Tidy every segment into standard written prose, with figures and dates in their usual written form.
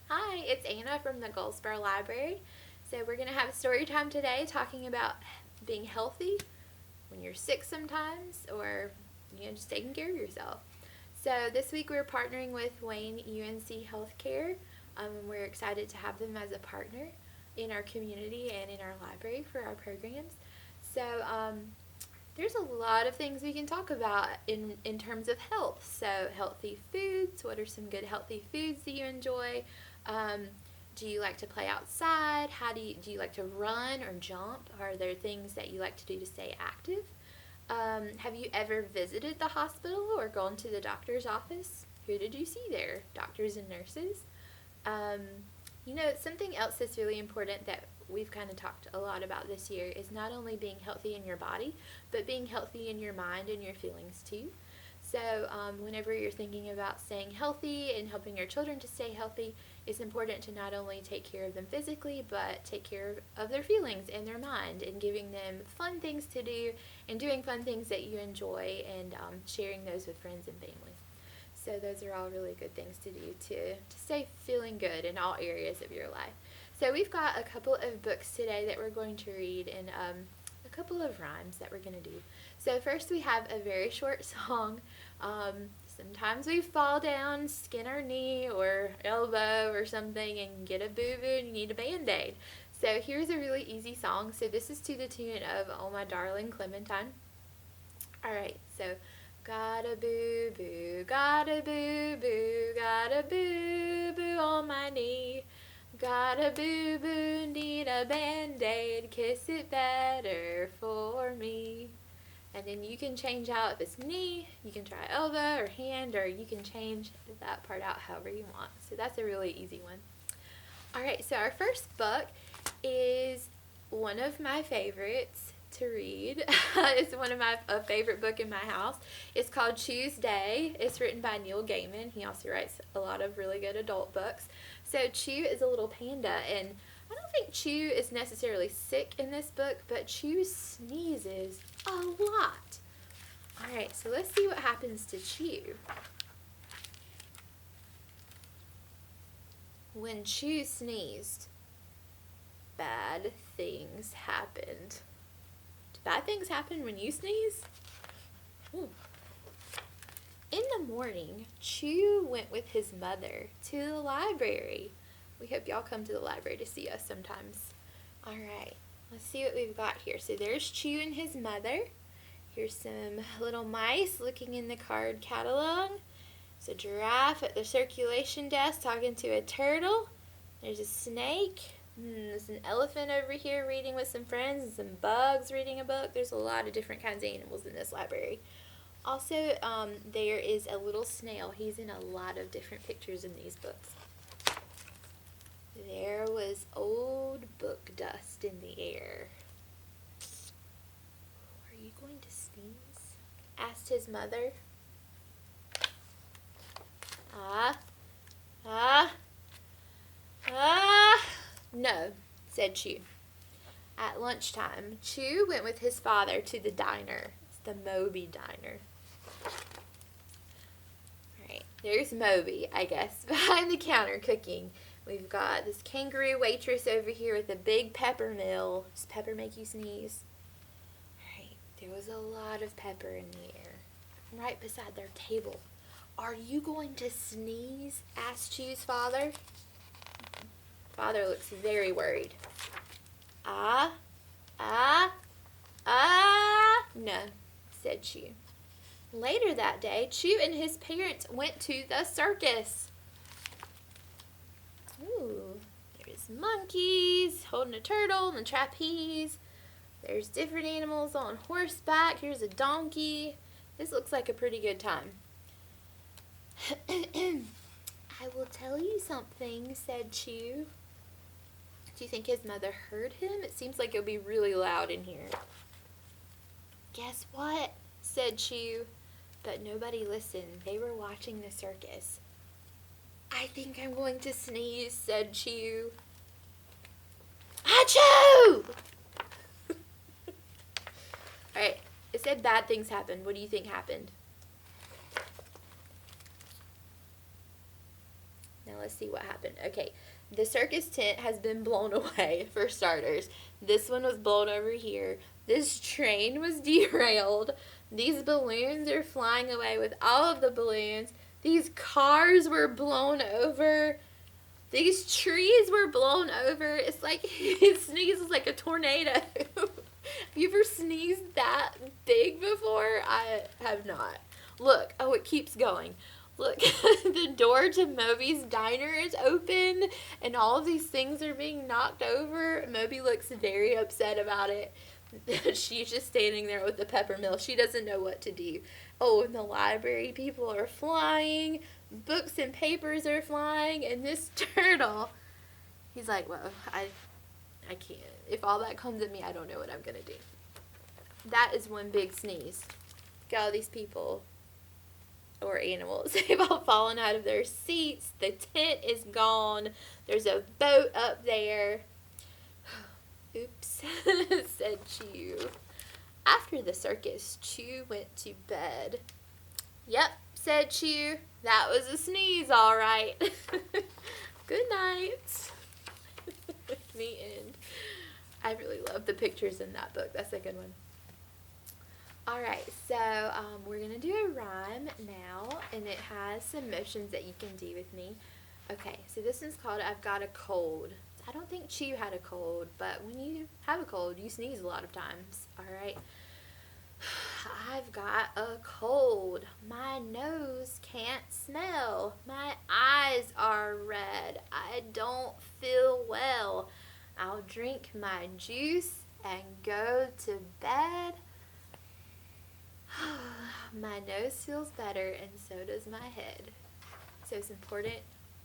Hi, it's Anna from the Goldsboro Library. So we're going to have a story time today talking about being healthy when you're sick sometimes, or just taking care of yourself. So this week we're partnering with Wayne UNC Healthcare. We're excited to have them as a partner in our community and in our library for our programs. So there's a lot of things we can talk about in terms of health. So healthy foods, what are some good healthy foods that you enjoy? Do you like to play outside? Do you like to run or jump? Are there things that you like to do to stay active? Have you ever visited the hospital or gone to the doctor's office? Who did you see there? Doctors and nurses? Something else that's really important that we've kind of talked a lot about this year is not only being healthy in your body, but being healthy in your mind and your feelings too. So whenever you're thinking about staying healthy and helping your children to stay healthy, it's important to not only take care of them physically, but take care of their feelings and their mind, and giving them fun things to do and doing fun things that you enjoy, and sharing those with friends and family. So those are all really good things to do to stay feeling good in all areas of your life. So we've got a couple of books today that we're going to read, and a couple of rhymes that we're going to do. So first we have a very short song. Sometimes we fall down, skin our knee or elbow or something, and get a boo-boo and you need a Band-Aid. So here's a really easy song. So this is to the tune of Oh My Darling Clementine. Alright, so got a boo-boo, got a boo-boo, got a boo-boo on my knee. Got a boo-boo, need a Band-Aid, kiss it better for me. And then you can change out if it's knee, you can try elbow or hand, or you can change that part out however you want. So that's a really easy one. Alright, so our first book is one of my favorites to read. It's one of my favorite book in my house. It's called Tuesday. It's written by Neil Gaiman. He also writes a lot of really good adult books. So Chew is a little panda, and I don't think Chew is necessarily sick in this book, but Chew sneezes a lot. Alright, so let's see what happens to Chew. When Chew sneezed, bad things happened. Do bad things happen when you sneeze? Ooh. In the morning, Chew went with his mother to the library. We hope y'all come to the library to see us sometimes. Alright, let's see what we've got here. So there's Chew and his mother. Here's some little mice looking in the card catalog. There's a giraffe at the circulation desk talking to a turtle. There's a snake. There's an elephant over here reading with some friends, and some bugs reading a book. There's a lot of different kinds of animals in this library. Also, there is a little snail. He's in a lot of different pictures in these books. There was old book dust in the air. Are you going to sneeze? Asked his mother. No, said Chew. At lunchtime, Chew went with his father to the diner. It's the Moby Diner. Alright, there's Moby, I guess, behind the counter cooking. We've got this kangaroo waitress over here with a big pepper mill. Does pepper make you sneeze? Alright, there was a lot of pepper in the air, right beside their table. Are you going to sneeze? Asked Chew's father. Father looks very worried. No, said Chew. Later that day, Chew and his parents went to the circus. Ooh, there's monkeys holding a turtle and a trapeze. There's different animals on horseback. Here's a donkey. This looks like a pretty good time. I will tell you something, said Chew. Do you think his mother heard him? It seems like it would be really loud in here. Guess what? Said Chew. But nobody listened. They were watching the circus. I think I'm going to sneeze, said Chew. Achoo! Alright, it said bad things happened. What do you think happened? Now let's see what happened. Okay, the circus tent has been blown away, for starters. This one was blown over here. This train was derailed. These balloons are flying away with all of the balloons. These cars were blown over. These trees were blown over. It's like it sneezes like a tornado. Have you ever sneezed that big before? I have not. Look, oh, it keeps going. Look, the door to Moby's diner is open, and all of these things are being knocked over. Moby looks very upset about it. She's just standing there with the peppermill. She doesn't know what to do. Oh, in the library, people are flying. Books and papers are flying. And this turtle, he's like, well, I can't. If all that comes at me, I don't know what I'm going to do. That is one big sneeze. Look at all these people or animals. They've all fallen out of their seats. The tent is gone. There's a boat up there. Oops, said Chew. After the circus, Chew went to bed. Yep, said Chew. That was a sneeze, all right. Good night. The end. I really love the pictures in that book. That's a good one. All right, so we're going to do a rhyme now, and it has some motions that you can do with me. Okay, so this one's called I've Got a Cold. I don't think Chew had a cold, but when you have a cold, you sneeze a lot of times. All right. I've got a cold. My nose can't smell. My eyes are red. I don't feel well. I'll drink my juice and go to bed. My nose feels better, and so does my head. So it's important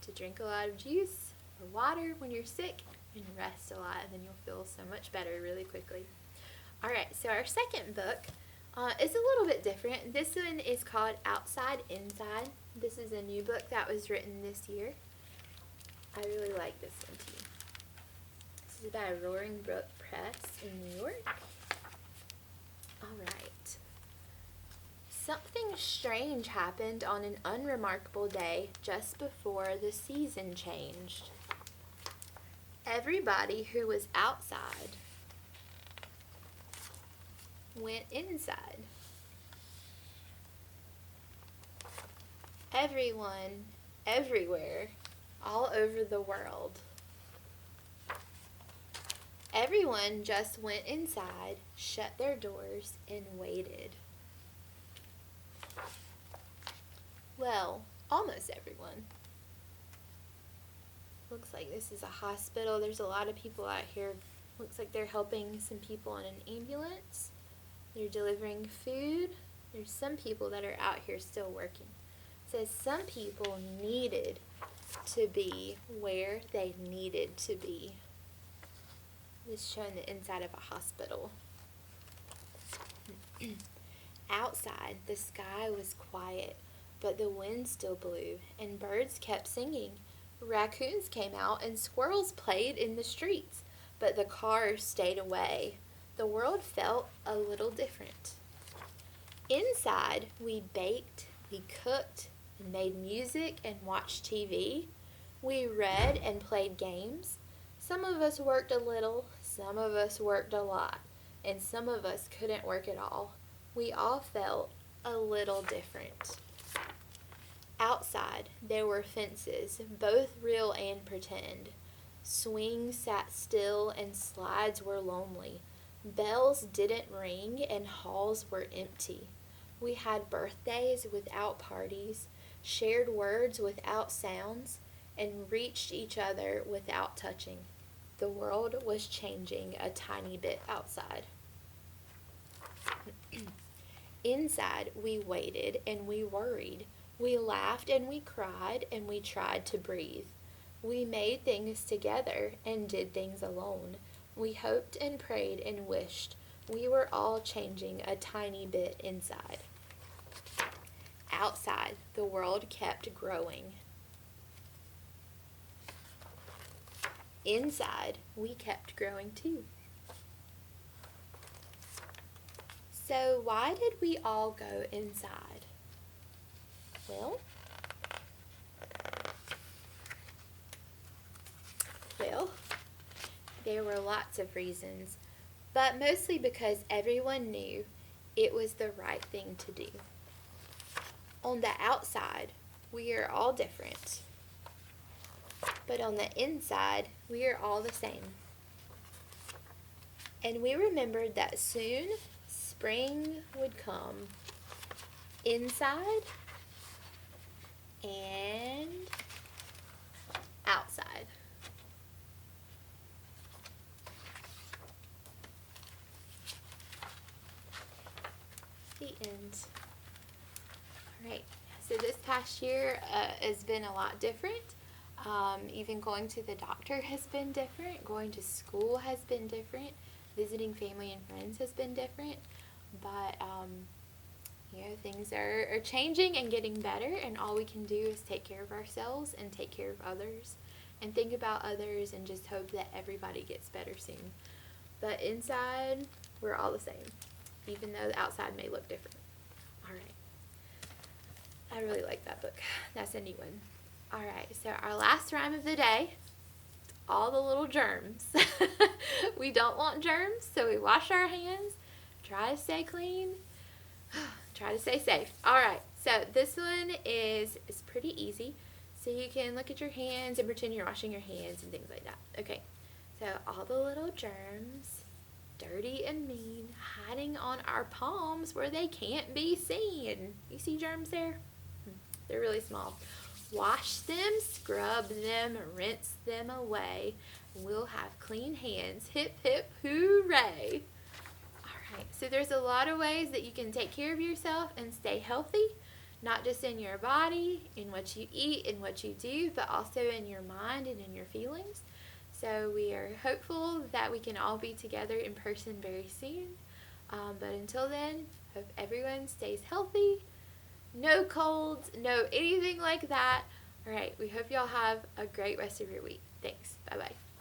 to drink a lot of juice or water when you're sick and rest a lot, and then you'll feel so much better really quickly. All right, so our second book is a little bit different. This one is called Outside Inside. This is a new book that was written this year. I really like this one too. This is by Roaring Brook Press in New York. All right. Something strange happened on an unremarkable day just before the season changed. Everybody who was outside went inside. Everyone, everywhere, all over the world. Everyone just went inside, shut their doors, and waited. Well, almost everyone. Looks like this is a hospital. There's a lot of people out here. Looks like they're helping some people in an ambulance. They're delivering food. There's some people that are out here still working. It says some people needed to be where they needed to be. This is showing the inside of a hospital. Outside, the sky was quiet, but the wind still blew, and birds kept singing. Raccoons came out, and squirrels played in the streets, but the cars stayed away. The world felt a little different. Inside, we baked, we cooked, and made music and watched TV. We read and played games. Some of us worked a little, some of us worked a lot, and some of us couldn't work at all. We all felt a little different. Outside, there were fences, both real and pretend. Swings sat still and slides were lonely. Bells didn't ring and halls were empty. We had birthdays without parties, shared words without sounds, and reached each other without touching. The world was changing a tiny bit outside. Inside, we waited and we worried. We laughed and we cried and we tried to breathe. We made things together and did things alone. We hoped and prayed and wished. We were all changing a tiny bit inside. Outside, the world kept growing. Inside, we kept growing too. So why did we all go inside? Well, Well, there were lots of reasons, but mostly because everyone knew it was the right thing to do. On the outside, we are all different, but on the inside, we are all the same. And we remembered that soon spring would come inside and outside. The end. Alright, so this past year has been a lot different. Even going to the doctor has been different. Going to school has been different. Visiting family and friends has been different. But, things are changing and getting better, and all we can do is take care of ourselves and take care of others and think about others and just hope that everybody gets better soon. But inside, we're all the same, even though the outside may look different. All right. I really like that book. That's a new one. All right, so our last rhyme of the day, all the little germs. We don't want germs, so we wash our hands, try to stay clean, try to stay safe. All right, so this one is pretty easy. So you can look at your hands and pretend you're washing your hands and things like that. Okay, so all the little germs, dirty and mean, hiding on our palms where they can't be seen. You see germs there? They're really small. Wash them, scrub them, rinse them away. We'll have clean hands. Hip, hip, hooray. All right, so there's a lot of ways that you can take care of yourself and stay healthy, not just in your body, in what you eat, in what you do, but also in your mind and in your feelings. So we are hopeful that we can all be together in person very soon. But until then, hope everyone stays healthy. No colds, no anything like that. All right, we hope y'all have a great rest of your week. Thanks. Bye-bye.